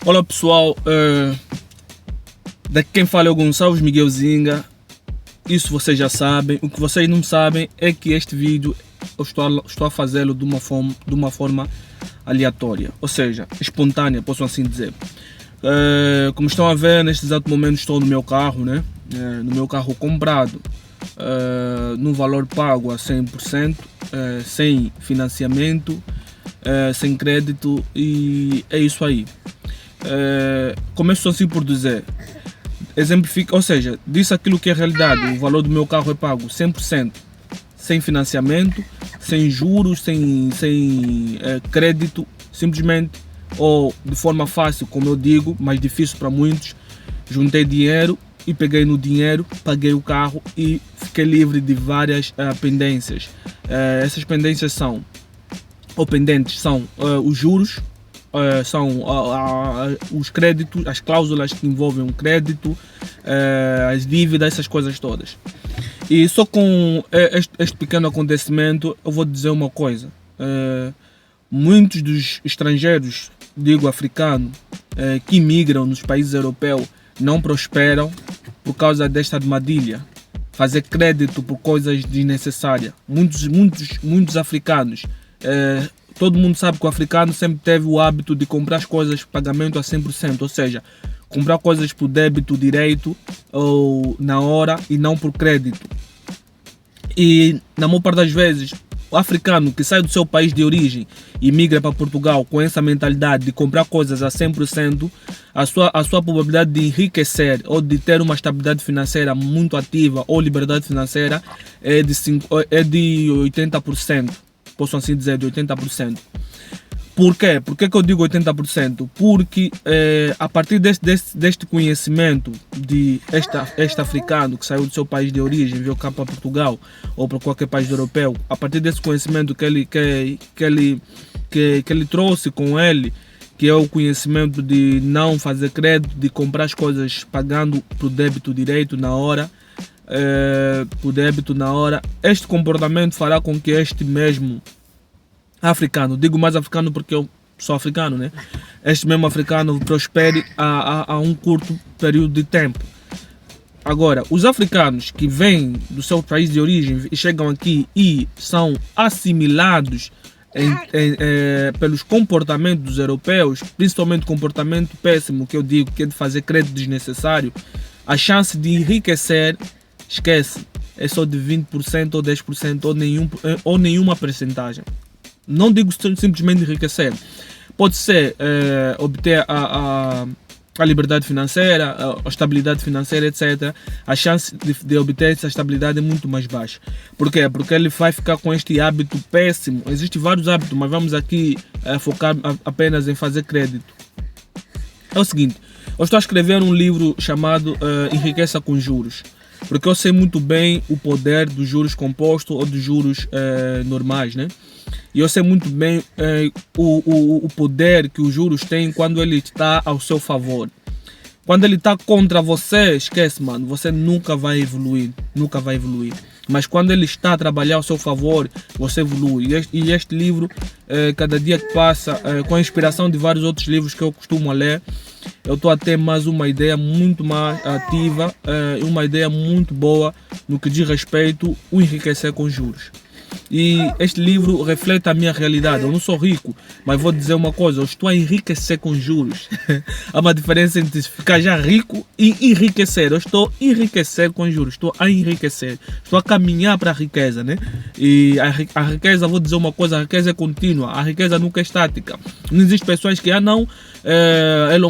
Olá pessoal, daqui quem fala é o Gonçalves Miguel Zinga. Isso vocês já sabem. O que vocês não sabem é que este vídeo eu estou a fazê-lo de uma forma aleatória, ou seja, espontânea, posso assim dizer. Como estão a ver, neste exato momento estou no meu carro, né? No meu carro comprado, no valor pago a 100%, sem financiamento, sem crédito, e é isso aí. Começo assim por dizer, exemplifica, ou seja, disse aquilo que é realidade. O valor do meu carro é pago 100%, sem financiamento, sem juros, sem crédito, simplesmente, ou de forma fácil, como eu digo, mas difícil para muitos. Juntei dinheiro e peguei no dinheiro, paguei o carro e fiquei livre de várias pendências. Essas pendências são, ou pendentes são os juros, são os créditos, as cláusulas que envolvem o crédito, as dívidas, essas coisas todas. E só com este pequeno acontecimento eu vou dizer uma coisa. Muitos dos estrangeiros, digo africanos, que imigram nos países europeus não prosperam por causa desta armadilha. Fazer crédito por coisas desnecessárias. Muitos africanos, todo mundo sabe que o africano sempre teve o hábito de comprar as coisas por pagamento a 100%, ou seja, comprar coisas por débito direito ou na hora e não por crédito. E na maior parte das vezes, o africano que sai do seu país de origem e migra para Portugal com essa mentalidade de comprar coisas a 100%, a sua probabilidade de enriquecer ou de ter uma estabilidade financeira muito ativa ou liberdade financeira é de 80%. Posso assim dizer, de 80%. Por quê? Por que eu digo 80%? Porque a partir deste conhecimento de este africano que saiu do seu país de origem, veio cá para Portugal ou para qualquer país europeu, a partir desse conhecimento que ele trouxe com ele, que é o conhecimento de não fazer crédito, de comprar as coisas pagando por débito direito na hora, este comportamento fará com que este mesmo africano, digo mais africano porque eu sou africano, né? Este mesmo africano prospere a um curto período de tempo. Agora, os africanos que vêm do seu país de origem e chegam aqui e são assimilados pelos comportamentos dos europeus, principalmente o comportamento péssimo que eu digo, que é de fazer crédito desnecessário, a chance de enriquecer, esquece, é só de 20% ou 10% ou nenhuma percentagem. Não digo simplesmente enriquecer, pode ser obter a liberdade financeira, a estabilidade financeira, etc. A chance de obter essa estabilidade é muito mais baixa. Por quê? Porque ele vai ficar com este hábito péssimo. Existem vários hábitos, mas vamos aqui focar apenas em fazer crédito. É o seguinte, eu estou a escrever um livro chamado Enriqueça com Juros, porque eu sei muito bem o poder dos juros compostos ou dos juros normais, né? E eu sei muito bem o poder que os juros têm quando ele está ao seu favor. Quando ele está contra você, esquece, mano, você nunca vai evoluir. Mas quando ele está a trabalhar ao seu favor, você evolui. E este livro, cada dia que passa, com a inspiração de vários outros livros que eu costumo ler, eu estou a ter mais uma ideia muito mais ativa, uma ideia muito boa no que diz respeito ao enriquecer com juros. E este livro reflete a minha realidade. Eu não sou rico, mas vou dizer uma coisa, eu estou a enriquecer com juros. Há uma diferença entre ficar já rico e enriquecer. Eu estou a enriquecer com juros, estou a enriquecer, estou a caminhar para a riqueza, né? E a riqueza, vou dizer uma coisa, a riqueza é contínua, a riqueza nunca é estática. Não existe pessoas que, Elon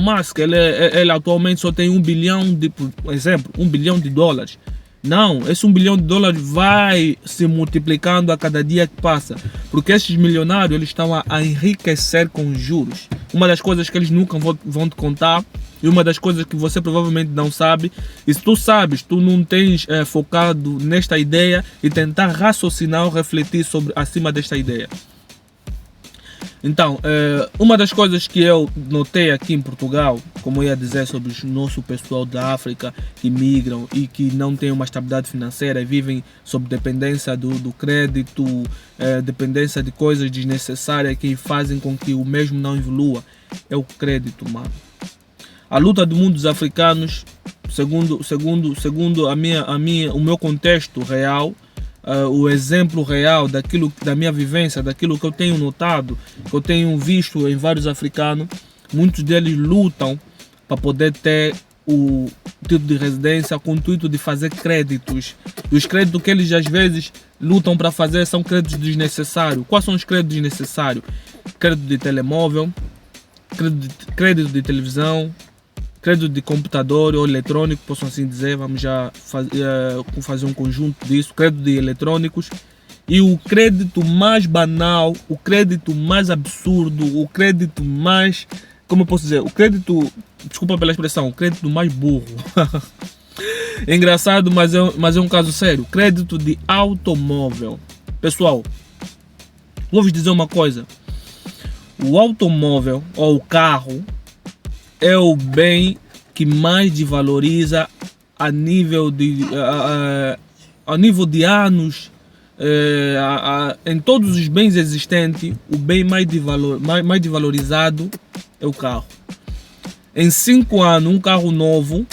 Musk, ele atualmente só tem 1 bilhão por exemplo, 1 bilhão de dólares. Não, esse 1 bilhão de dólares vai se multiplicando a cada dia que passa, porque esses milionários eles estão a enriquecer com juros. Uma das coisas que eles nunca vão te contar, e uma das coisas que você provavelmente não sabe, e se tu sabes, tu não tens focado nesta ideia e tentar raciocinar ou refletir acima desta ideia. Então, uma das coisas que eu notei aqui em Portugal, como eu ia dizer sobre o nosso pessoal da África que migram e que não tem uma estabilidade financeira e vivem sob dependência do crédito, dependência de coisas desnecessárias que fazem com que o mesmo não evolua, é o crédito, mano. A luta do mundo dos africanos, segundo o meu contexto real, o exemplo real da minha vivência, daquilo que eu tenho notado, que eu tenho visto em vários africanos, muitos deles lutam para poder ter o título de residência com o intuito de fazer créditos. E os créditos que eles às vezes lutam para fazer são créditos desnecessários. Quais são os créditos desnecessários? Crédito de telemóvel, crédito de televisão, crédito de computador ou eletrônico, posso assim dizer, vamos já fazer um conjunto disso, crédito de eletrônicos. E o crédito mais banal, o crédito mais absurdo, o crédito mais, como eu posso dizer, o crédito, desculpa pela expressão, o crédito mais burro. É engraçado, mas é um caso sério. Crédito de automóvel. Pessoal, vou vos dizer uma coisa. O automóvel ou o carro é o bem que mais desvaloriza a nível de anos. Em todos os bens existentes, o bem mais desvalorizado é o carro. Em 5 anos, um carro novo,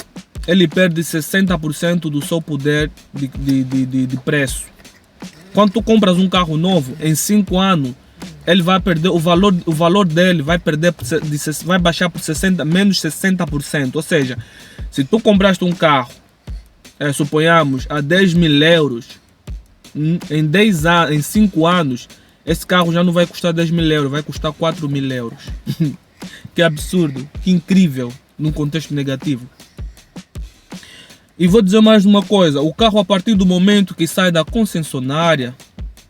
ele perde 60% do seu poder de preço. Quando tu compras um carro novo, em 5 anos, ele vai perder o valor dele vai baixar por menos 60%. Ou seja, se tu compraste um carro, suponhamos, a 10 mil euros, em 5 anos, esse carro já não vai custar 10 mil euros, vai custar 4 mil euros. Que absurdo, que incrível, num contexto negativo. E vou dizer mais uma coisa, o carro, a partir do momento que sai da concessionária,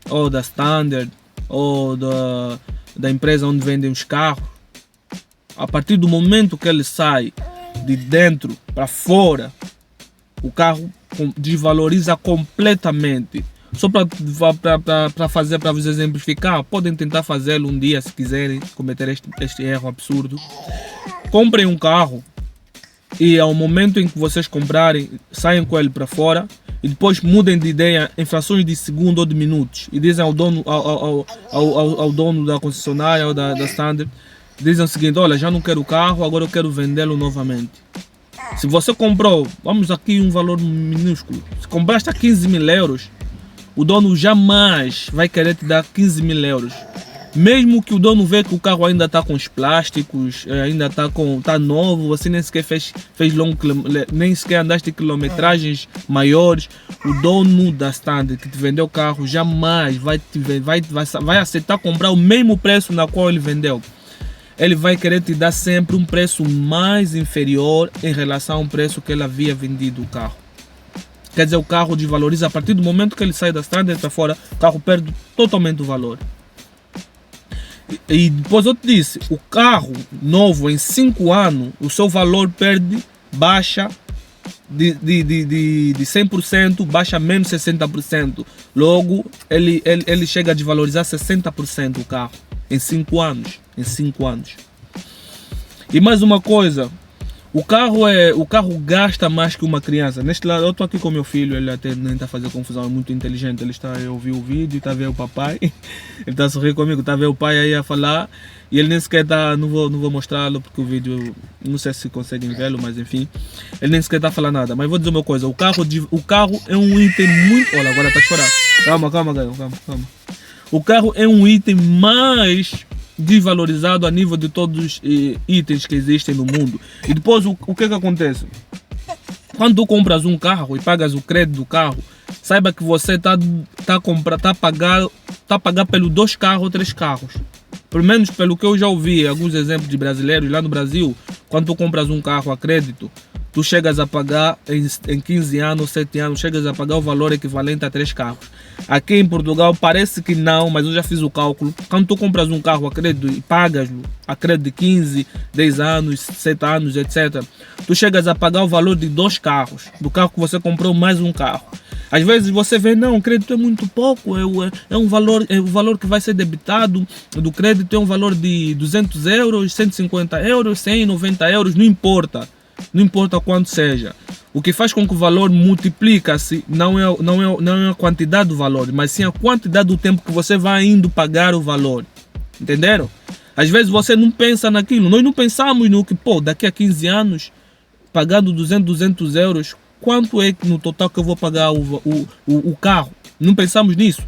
ou da Standard, ou da empresa onde vendem os carros, a partir do momento que ele sai de dentro para fora, o carro desvaloriza completamente. Só para vos exemplificar, podem tentar fazê-lo um dia se quiserem cometer este erro absurdo. Comprem um carro e ao momento em que vocês comprarem, saiam com ele para fora e depois mudem de ideia em frações de segundo ou de minutos e dizem ao dono, ao dono da concessionária ou da Standard, dizem o seguinte: olha, já não quero o carro, agora eu quero vendê-lo novamente. Se você comprou, vamos aqui um valor minúsculo, se compraste a 15 mil euros, o dono jamais vai querer te dar 15 mil euros. Mesmo que o dono vê que o carro ainda está com os plásticos, ainda está novo, você nem sequer fez nem sequer andaste quilometragens maiores, o dono da Standard que te vendeu o carro jamais vai aceitar comprar o mesmo preço na qual ele vendeu. Ele vai querer te dar sempre um preço mais inferior em relação ao preço que ele havia vendido o carro. Quer dizer, o carro desvaloriza a partir do momento que ele sai da Standard para fora, o carro perde totalmente o valor. E depois eu te disse, o carro novo em 5 anos, o seu valor baixa de 100%, baixa menos 60%. Logo, ele chega a desvalorizar 60% o carro em 5 anos. Em 5 anos. E mais uma coisa, o carro gasta mais que uma criança. Neste lado, eu estou aqui com meu filho, ele até nem está a fazer confusão, é muito inteligente. Ele está a ouvir o vídeo, está a ver o papai, ele está a sorrir comigo, está a ver o pai aí a falar. E ele nem sequer está, não vou mostrá-lo porque o vídeo, não sei se conseguem vê-lo, mas enfim, ele nem sequer está a falar nada. Mas vou dizer uma coisa, o carro é um item muito... Olha, agora está a chorar. Calma, Gaio, calma. O carro é um item mais desvalorizado a nível de todos os itens que existem no mundo. E depois o que acontece? Quando tu compras um carro e pagas o crédito do carro, saiba que você está a pagar pelos 2 carros ou 3 carros. Pelo menos pelo que eu já ouvi, alguns exemplos de brasileiros lá no Brasil, quando tu compras um carro a crédito, tu chegas a pagar em 15 anos, 7 anos, chegas a pagar o valor equivalente a 3 carros. Aqui em Portugal parece que não, mas eu já fiz o cálculo. Quando tu compras um carro a crédito e pagas a crédito de 15, 10 anos, 7 anos, etc., tu chegas a pagar o valor de 2 carros, do carro que você comprou mais um carro. Às vezes você vê, não, o crédito é muito pouco, é o valor que vai ser debitado do crédito é um valor de 200 euros, 150 euros, 100, 90 euros, não importa. Não importa quanto seja. O que faz com que o valor multiplica-se não é a quantidade do valor, mas sim a quantidade do tempo que você vai indo pagar o valor. Entenderam? Às vezes você não pensa naquilo. Nós não pensamos no que, pô, daqui a 15 anos, pagando 200 euros, quanto é que no total que eu vou pagar o carro? Não pensamos nisso.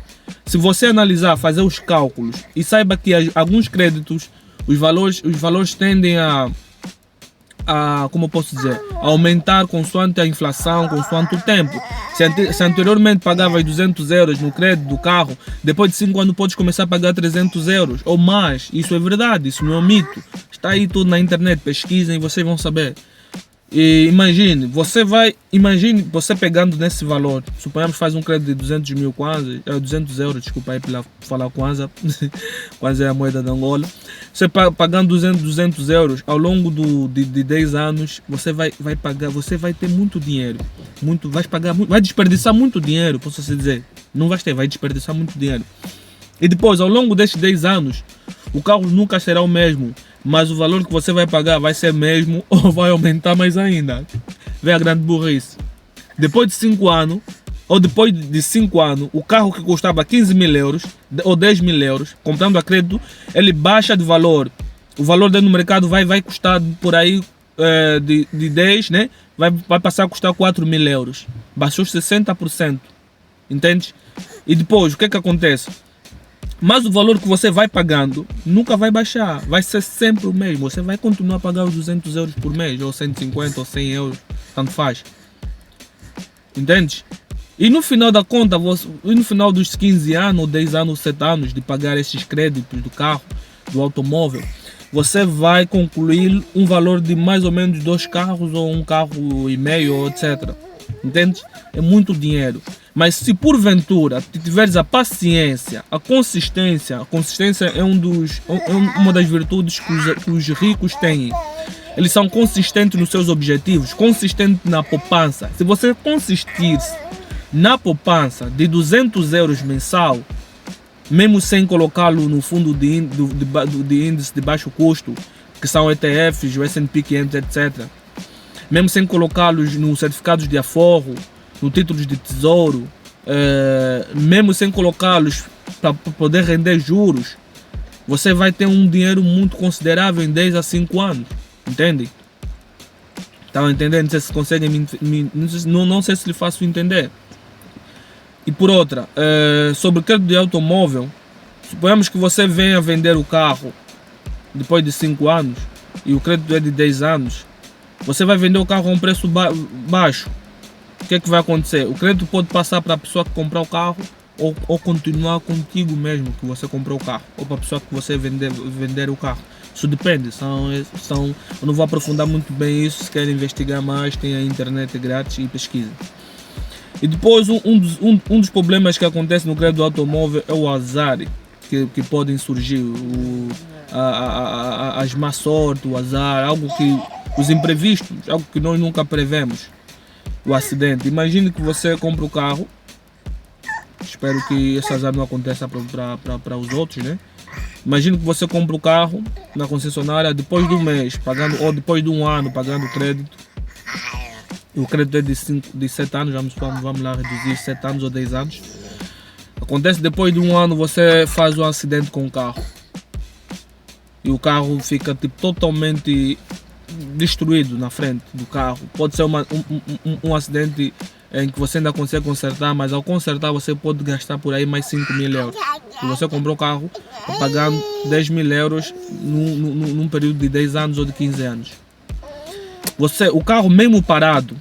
Se você analisar, fazer os cálculos e saiba que alguns créditos, os valores tendem a como eu posso dizer, a aumentar consoante a inflação, consoante o tempo. Se anteriormente pagavas 200 euros no crédito do carro, depois de 5 anos podes começar a pagar 300 euros ou mais. Isso é verdade, isso não é um mito. Está aí tudo na internet, pesquisem e vocês vão saber. E imagine você pegando nesse valor, suponhamos faz um crédito de 200 mil kwanza, 200 euros, desculpa aí pela falar kwanza, kwanza é a moeda de Angola. Você pagando 200 euros ao longo de 10 anos, você vai pagar, você vai ter muito dinheiro, vai desperdiçar muito dinheiro, posso assim dizer, não vai desperdiçar muito dinheiro. E depois, ao longo destes 10 anos, o carro nunca será o mesmo, mas o valor que você vai pagar vai ser mesmo ou vai aumentar mais ainda. Vê a grande burrice. Depois de 5 anos, ou depois de 5 anos, o carro que custava 15 mil euros ou 10 mil euros, comprando a crédito, ele baixa de valor. O valor dele no mercado vai custar por aí de 10, né? Vai passar a custar 4 mil euros. Baixou 60%. Entende? E depois, o que acontece? Mas o valor que você vai pagando nunca vai baixar, vai ser sempre o mesmo. Você vai continuar a pagar os 200 euros por mês, ou 150 ou 100 euros, tanto faz. Entende? E no final da conta, no final dos 15 anos, ou 10 anos, 7 anos de pagar esses créditos do carro, do automóvel, você vai concluir um valor de mais ou menos 2 carros ou 1,5 carro, etc. Entende? É muito dinheiro. Mas se porventura tiveres a paciência, a consistência é uma das virtudes que os ricos têm. Eles são consistentes nos seus objetivos, consistentes na poupança. Se você consistir na poupança de 200 euros mensal, mesmo sem colocá-lo no fundo de índice de baixo custo, que são ETFs, o S&P 500, etc. Mesmo sem colocá-los nos certificados de aforro, no títulos de tesouro, mesmo sem colocá-los para poder render juros, você vai ter um dinheiro muito considerável em 10 a 5 anos. Entende? Estão entendendo? Não sei se conseguem não sei se lhe faço entender. E por outra, sobre o crédito de automóvel, suponhamos que você venha vender o carro depois de 5 anos e o crédito é de 10 anos, você vai vender o carro a um preço baixo. O que é que vai acontecer? O crédito pode passar para a pessoa que comprar o carro ou continuar contigo mesmo que você comprou o carro, ou para a pessoa que você vender o carro. Isso depende, eu não vou aprofundar muito bem isso. Se querem investigar mais, tem a internet grátis e pesquisa. E depois um dos problemas que acontece no crédito do automóvel é o azar que podem surgir, as má sorte, o azar, algo que os imprevistos, algo que nós nunca prevemos. O acidente. Imagine que você compra o carro. Espero que esse azar não aconteça para os outros, né? Imagine que você compra o carro na concessionária depois de um mês, pagando, ou depois de um ano pagando o crédito. O crédito é de 7 anos, vamos lá reduzir 7 anos ou 10 anos. Acontece depois de um ano, você faz um acidente com o carro. E o carro fica tipo totalmente destruído na frente do carro. Pode ser um acidente em que você ainda consegue consertar, mas ao consertar você pode gastar por aí mais 5 mil euros. Se você comprou o carro pagando 10 mil euros num período de 10 anos ou de 15 anos. O carro mesmo parado,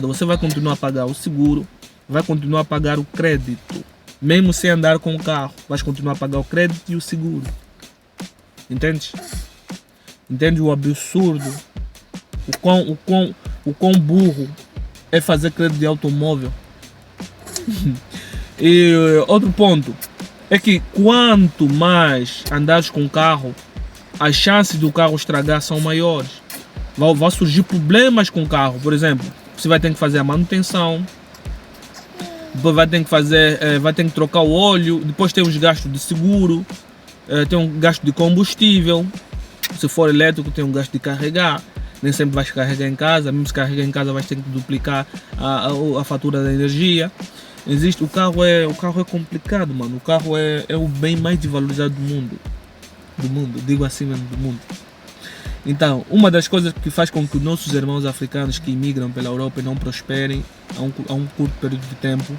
você vai continuar a pagar o seguro, vai continuar a pagar o crédito. Mesmo sem andar com o carro, vais continuar a pagar o crédito e o seguro. Entende? Entende o absurdo? O quão burro é fazer crédito de automóvel? E outro ponto é que quanto mais andares com o carro, as chances do carro estragar são maiores. Vai surgir problemas com o carro. Por exemplo, você vai ter que fazer a manutenção, depois vai ter que trocar o óleo, depois tem os gastos de seguro, tem um gasto de combustível. Se for elétrico, tem um gasto de carregar. Nem sempre vais carregar em casa, mesmo se carregar em casa vais ter que duplicar a fatura da energia. Existe, o carro é complicado, mano. O carro é o bem mais desvalorizado do mundo. Do mundo, digo assim mesmo, do mundo. Então, uma das coisas que faz com que os nossos irmãos africanos que imigram pela Europa e não prosperem a um curto período de tempo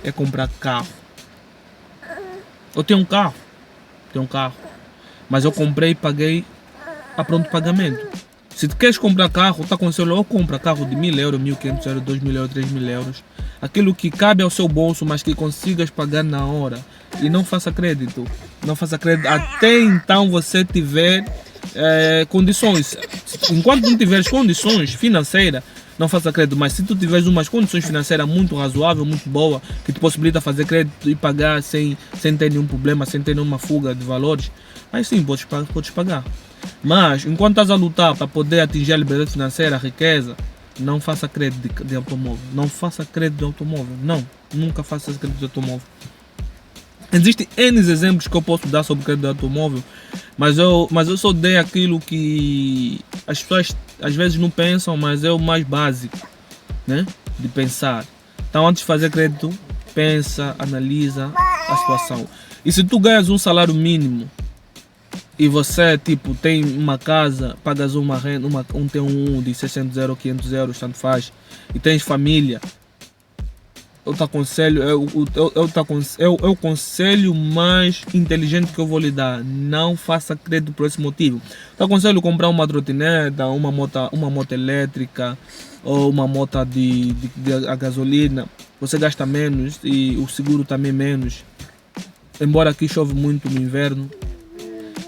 é comprar carro. Eu tenho um carro, mas eu comprei e paguei a pronto pagamento. Se tu queres comprar carro, te aconselho ou compra carro de 1000 euros, 1500 euros, 2000 euros, 3000 euros. Aquilo que cabe ao seu bolso, mas que consigas pagar na hora. E não faça crédito. Não faça crédito até então você tiver condições. Enquanto não tiveres condições financeiras, não faça crédito. Mas se tu tiveres umas condições financeiras muito razoáveis, muito boa, que te possibilita fazer crédito e pagar sem ter nenhum problema, sem ter nenhuma fuga de valores, aí sim podes pagar. Mas enquanto estás a lutar para poder atingir a liberdade financeira, a riqueza, não faça crédito de automóvel. Não faça crédito de automóvel. Não, nunca faça crédito de automóvel. Existem N exemplos que eu posso dar sobre crédito de automóvel, mas eu só dei aquilo que as pessoas às vezes não pensam, mas é o mais básico, né? De pensar. Então, antes de fazer crédito, pensa, analisa a situação. E se tu ganhas um salário mínimo e você tipo tem uma casa, pagas uma renda, um T1 de 600 euros, 500 euros, tanto faz, e tens família, eu te aconselho, o conselho mais inteligente que eu vou lhe dar: não faça crédito por esse motivo. Eu te aconselho comprar uma trotineta, uma moto elétrica ou uma moto de a gasolina. Você gasta menos e o seguro também menos. Embora aqui chove muito no inverno,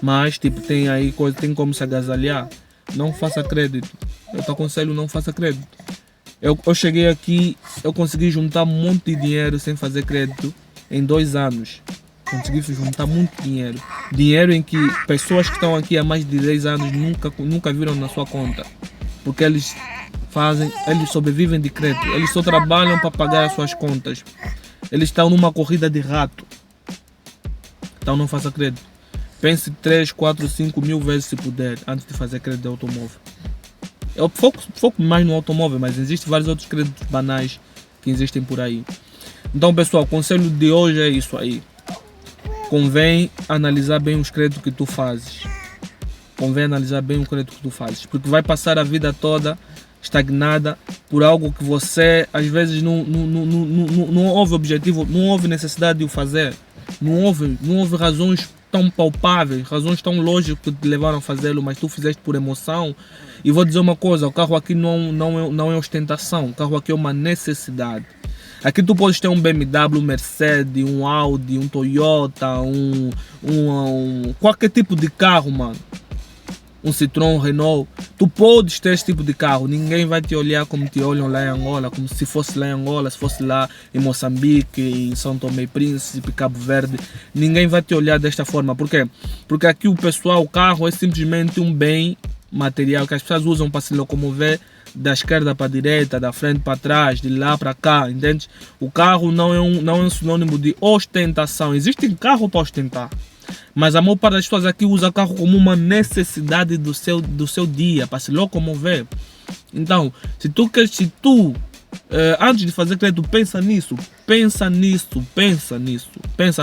mas tipo tem aí coisa, tem como se agasalhar. Não faça crédito. Eu te aconselho, não faça crédito. Eu cheguei aqui, eu consegui juntar um monte de dinheiro sem fazer crédito em 2 anos. Consegui juntar muito dinheiro. Dinheiro em que pessoas que estão aqui há mais de 10 anos nunca viram na sua conta. Porque eles sobrevivem de crédito. Eles só trabalham para pagar as suas contas. Eles estão numa corrida de rato. Então não faça crédito. Pense 3, 4, 5 mil vezes se puder antes de fazer crédito de automóvel. Eu foco mais no automóvel, mas existem vários outros créditos banais que existem por aí. Então, pessoal, o conselho de hoje é isso aí. Convém analisar bem os créditos que tu fazes. Convém analisar bem o crédito que tu fazes. Porque vai passar a vida toda estagnada por algo que você, às vezes, não houve objetivo, não houve necessidade de o fazer. Não houve razões tão palpáveis, razões tão lógicas que te levaram a fazê-lo, mas tu fizeste por emoção. E vou dizer uma coisa: o carro aqui não é ostentação, o carro aqui é uma necessidade. Aqui tu podes ter um BMW, um Mercedes, um Audi, um Toyota, qualquer tipo de carro, mano. Um Citroën, um Renault. Tu podes ter esse tipo de carro. Ninguém vai te olhar como te olham lá em Angola, como se fosse lá em Angola, se fosse lá em Moçambique, em São Tomé e Príncipe, Cabo Verde. Ninguém vai te olhar desta forma. Por quê? Porque aqui o carro é simplesmente um bem material que as pessoas usam para se locomover da esquerda para a direita, da frente para trás, de lá para cá, entende? O carro não é um sinônimo de ostentação. Existe carro para ostentar, mas a maior parte das pessoas aqui usa carro como uma necessidade do seu dia, para se locomover. Então, se tu antes de fazer crédito, pensa,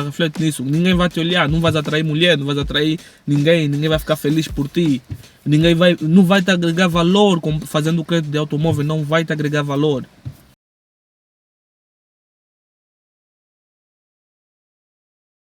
reflete nisso. Ninguém vai te olhar, não vais atrair mulher, não vais atrair ninguém vai ficar feliz por ti. Não vai te agregar valor fazendo crédito de automóvel, não vai te agregar valor.